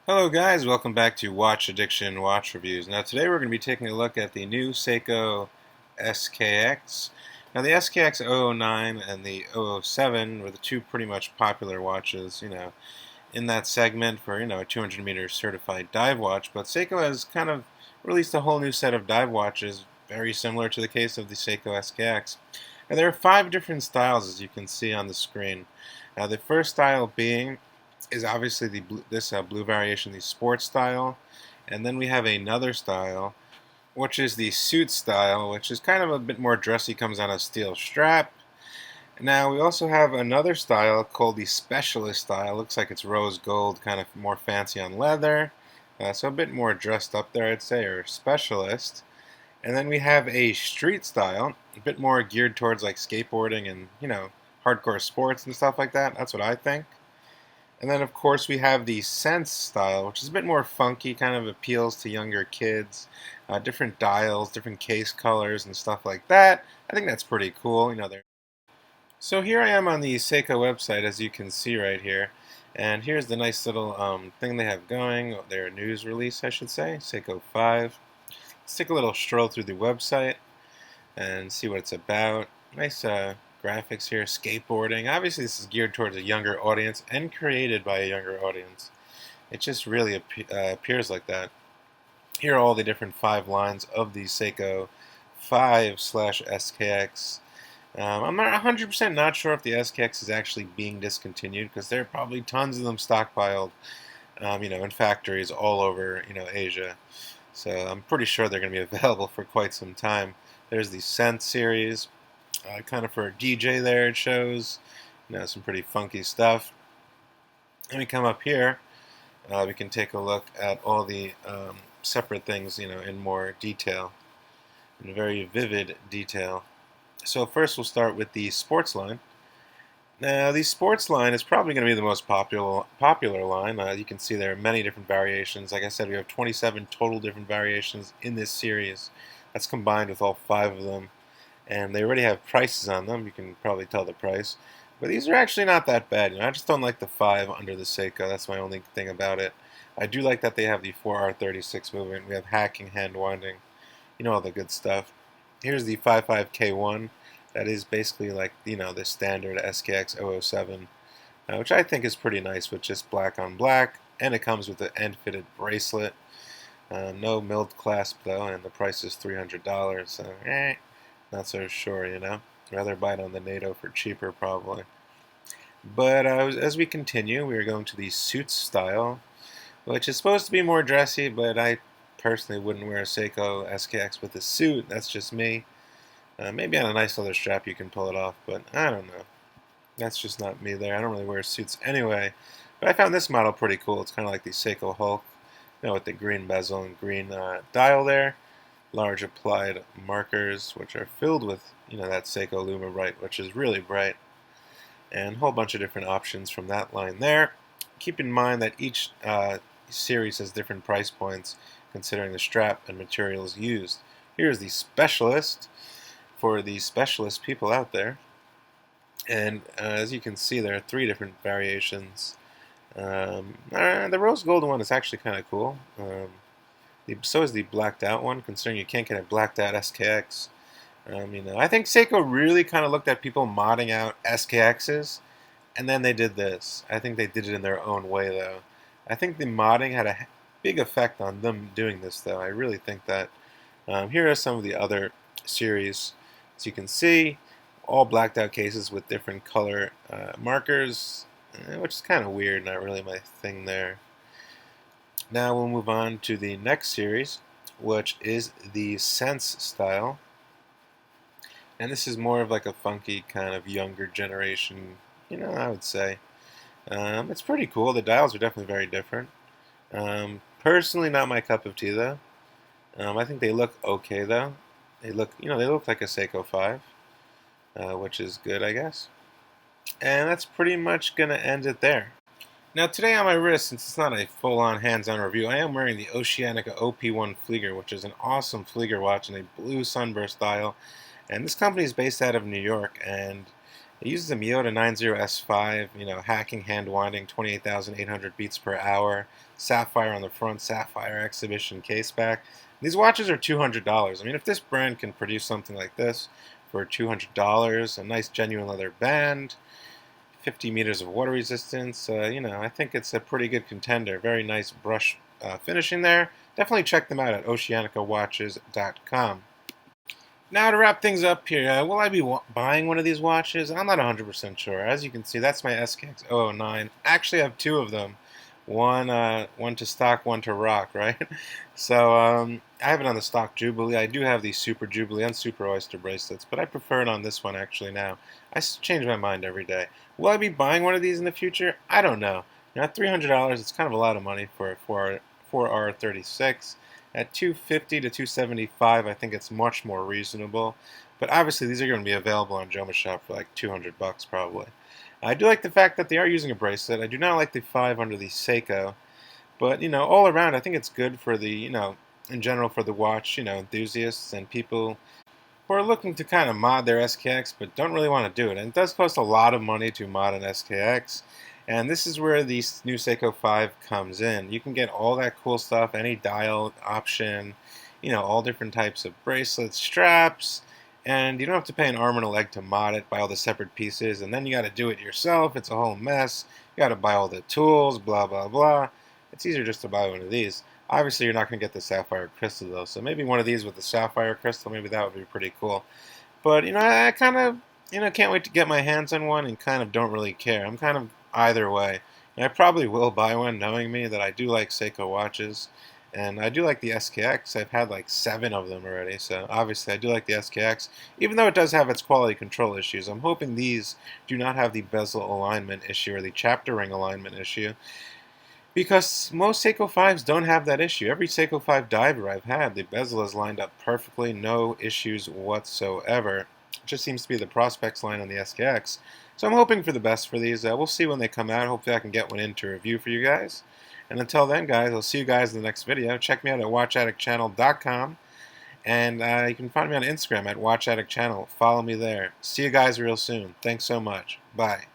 Hello guys, welcome back to Watch Addiction Watch Reviews. Now today we're going to be taking a look at the new Seiko SKX. Now the SKX009 and the 007 were the two pretty much popular watches, in that segment for, a 200 meter certified dive watch. But Seiko has kind of released a whole new set of dive watches, very similar to the case of the Seiko SKX. And there are 5 different styles, as you can see on the screen. Now the first style being is obviously this blue variation, the sports style, and then we have another style, which is the suit style, which is kind of a bit more dressy, comes on a steel strap. Now we also have another style called the specialist style. Looks like it's rose gold, kind of more fancy on leather, so a bit more dressed up there, I'd say, or specialist. And then we have a street style, a bit more geared towards like skateboarding and hardcore sports and stuff like that. That's what I think. And then, of course, we have the Sense style, which is a bit more funky, kind of appeals to younger kids. Different dials, different case colors, and stuff like that. I think that's pretty cool. So here I am on the Seiko website, as you can see right here. And here's the nice little thing they have going, their news release, I should say, Seiko 5. Let's take a little stroll through the website and see what it's about. Nice graphics here, skateboarding. Obviously this is geared towards a younger audience and created by a younger audience. It just really appears like that. Here are all the different 5 lines of the Seiko 5/SKX. I'm not 100% not sure if the SKX is actually being discontinued, because there are probably tons of them stockpiled in factories all over Asia. So I'm pretty sure they're going to be available for quite some time. There's the Sense series. Kind of for a DJ there, it shows some pretty funky stuff. And we come up here, we can take a look at all the separate things in more detail, in very vivid detail. So first we'll start with the sports line. Now the sports line is probably going to be the most popular line. You can see there are many different variations. Like I said, we have 27 total different variations in this series. That's combined with all 5 of them. And they already have prices on them. You can probably tell the price. But these are actually not that bad. I just don't like the 5 under the Seiko. That's my only thing about it. I do like that they have the 4R36 movement. We have hacking, hand winding, all the good stuff. Here's the 55K1. That is basically like, the standard SKX007, which I think is pretty nice with just black on black. And it comes with an end-fitted bracelet. No milled clasp, though, and the price is $300. So, not so sure, Rather buy it on the NATO for cheaper, probably. But as we continue, we are going to the suits style, which is supposed to be more dressy, but I personally wouldn't wear a Seiko SKX with a suit. That's just me. Maybe on a nice leather strap you can pull it off, but I don't know. That's just not me there. I don't really wear suits anyway. But I found this model pretty cool. It's kind of like the Seiko Hulk, with the green bezel and green dial there. Large applied markers, which are filled with, that Seiko Luma Bright, which is really bright, and a whole bunch of different options from that line there. Keep in mind that each series has different price points, considering the strap and materials used. Here's the Specialist, for the specialist people out there, and as you can see, there are 3 different variations. The rose gold one is actually kind of cool. So is the blacked out one, considering you can't get a blacked out SKX. I think Seiko really kind of looked at people modding out SKXs, and then they did this. I think they did it in their own way, though. I think the modding had a big effect on them doing this, though. I really think that. Here are some of the other series. As you can see, all blacked out cases with different color markers, which is kind of weird, not really my thing there. Now we'll move on to the next series, which is the Sense style. And this is more of like a funky kind of younger generation, I would say. It's pretty cool. The dials are definitely very different. Personally, not my cup of tea, though. I think they look okay, though. They look like a Seiko 5, which is good, I guess. And that's pretty much going to end it there. Now today on my wrist, since it's not a full-on hands-on review, I am wearing the Oceanic OP1 Flieger, which is an awesome Flieger watch in a blue sunburst dial. And this company is based out of New York, and It uses a Miyota 90S5, hacking, hand winding, 28,800 beats per hour, sapphire on the front, sapphire exhibition case back. These watches are $200. I mean, if this brand can produce something like this for $200, a nice genuine leather band, 50 meters of water resistance, I think it's a pretty good contender. Very nice brush finishing there. Definitely check them out at oceanicawatches.com. Now to wrap things up here, will I be buying one of these watches? I'm not 100% sure. As you can see, that's my SKX009. Actually, I have two of them. One to stock, one to rock, right? So I have it on the stock Jubilee. I do have the Super Jubilee and Super Oyster bracelets, but I prefer it on this one actually now. I change my mind every day. Will I be buying one of these in the future? I don't know. At $300, it's kind of a lot of money for a 4R36. At $250 to $275, I think it's much more reasonable. But obviously, these are going to be available on Joma Shop for like $200 probably. I do like the fact that they are using a bracelet. I do not like the 5 under the Seiko. But, all around, I think it's good for the, in general for the watch, enthusiasts and people who are looking to kind of mod their SKX but don't really want to do it. And it does cost a lot of money to mod an SKX. And this is where the new Seiko 5 comes in. You can get all that cool stuff, any dial option, all different types of bracelets, straps, and you don't have to pay an arm and a leg to mod it, buy all the separate pieces, and then you got to do it yourself. It's a whole mess. You got to buy all the tools, blah, blah, blah. It's easier just to buy one of these. Obviously, you're not going to get the sapphire crystal, though, so maybe one of these with the sapphire crystal, maybe that would be pretty cool. But, I kind of, can't wait to get my hands on one and kind of don't really care. I'm kind of either way. And I probably will buy one, knowing me that I do like Seiko watches. And I do like the SKX. I've had like 7 of them already, so obviously I do like the SKX. Even though it does have its quality control issues, I'm hoping these do not have the bezel alignment issue or the chapter ring alignment issue. Because most Seiko 5s don't have that issue. Every Seiko 5 diver I've had, the bezel is lined up perfectly, no issues whatsoever. It just seems to be the Prospects line on the SKX. So I'm hoping for the best for these. We'll see when they come out. Hopefully I can get one in to review for you guys. And until then, guys, I'll see you guys in the next video. Check me out at watchaddiction.com. And you can find me on Instagram at watchaddiction. Follow me there. See you guys real soon. Thanks so much. Bye.